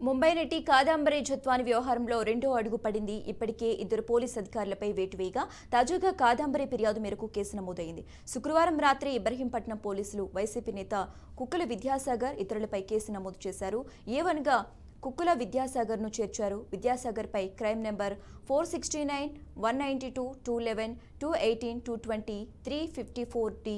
ముంబై నటి కాదంబరి జత్వాని వ్యవహారంలో రెండో అడుగు పడింది. ఇప్పటికే ఇద్దరు పోలీస్ అధికారులపై వేటు వేయగా తాజాగా కాదంబరి ఫిర్యాదు మేరకు కేసు నమోదైంది. శుక్రవారం రాత్రి ఇబ్రహీంపట్నం పోలీసులు వైసీపీ నేత కుక్కల విద్యాసాగర్ ఇతరులపై కేసు నమోదు చేశారు. ఏవన్గా కుక్కల విద్యాసాగర్ను చేర్చారు. విద్యాసాగర్పై crime number 469, 192, 211, 218, 220, 354D,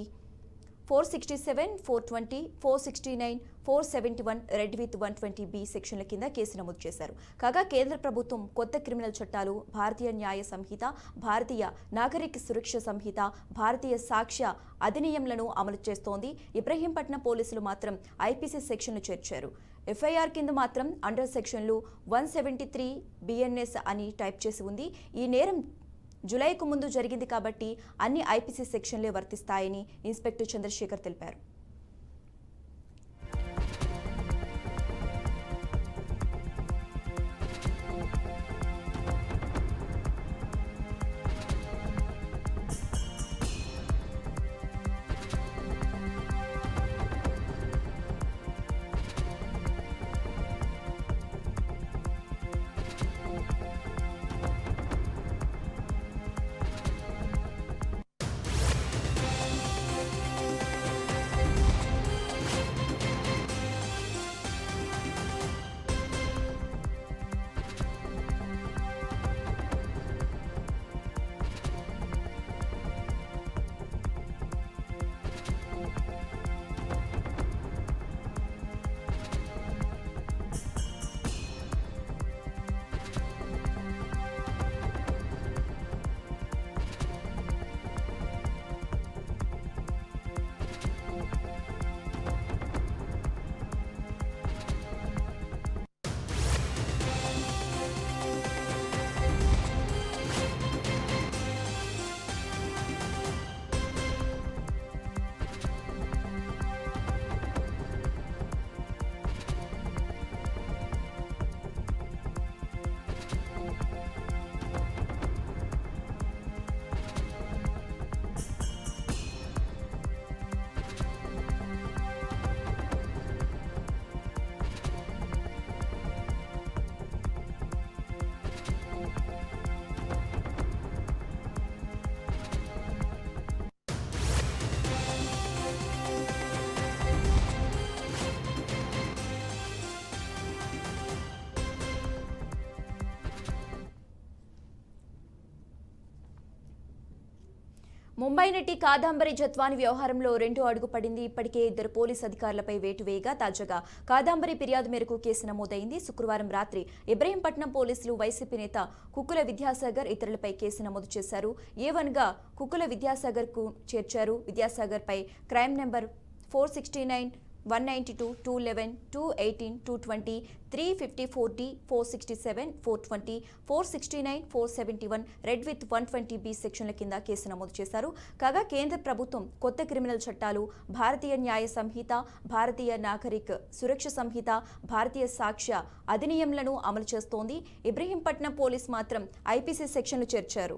467, 420, 469, 471 red with 120B సెక్షన్ల కింద కేసు నమోదు చేశారు. కాగా కేంద్ర ప్రభుత్వం కొత్త క్రిమినల్ చట్టాలు, భారతీయ న్యాయ సంహిత, భారతీయ నాగరిక సురక్ష సంహిత, భారతీయ సాక్ష్య అధినియంలను అమలు చేస్తోంది. ఇబ్రహీంపట్నం పోలీసులు మాత్రం ఐపీసీ సెక్షన్లు చేర్చారు. ఎఫ్ఐఆర్ కింద మాత్రం అండర్ సెక్షన్లు 173 BNS అని టైప్ చేసి ఉంది. ఈ నేరం జులైకు ముందు జరిగింది కాబట్టి అన్ని ఐపీసీ సెక్షన్లే వర్తిస్తాయని ఇన్స్పెక్టర్ చంద్రశేఖర్ తెలిపారు. ముంబై నటి కాదంబరి జత్వాని వ్యవహారంలో రెండో అడుగు పడింది. ఇప్పటికే ఇద్దరు పోలీస్ అధికారులపై వేటు వేయగా తాజాగా కాదంబరి ఫిర్యాదు మేరకు కేసు నమోదైంది. శుక్రవారం రాత్రి ఇబ్రహీంపట్నం పోలీసులు వైసీపీ నేత కుక్కల విద్యాసాగర్ ఇతరులపై కేసు నమోదు చేశారు. ఏవన్గా కుక్కల విద్యాసాగర్కు చేర్చారు. విద్యాసాగర్పై crime number 469, 192, 211, 218, 220, 354D, 467, 420, 469, 471 red with 120B సెక్షన్ల కింద కేసు నమోదు చేశారు. కాగా కేంద్ర ప్రభుత్వం కొత్త క్రిమినల్ చట్టాలు, భారతీయ న్యాయ సంహిత, భారతీయ నాగరిక సురక్ష సంహిత, భారతీయ సాక్ష్య అధినియంలను అమలు చేస్తోంది. ఇబ్రహీంపట్నం పోలీస్ మాత్రం ఐపీసీ సెక్షన్లు చేర్చారు.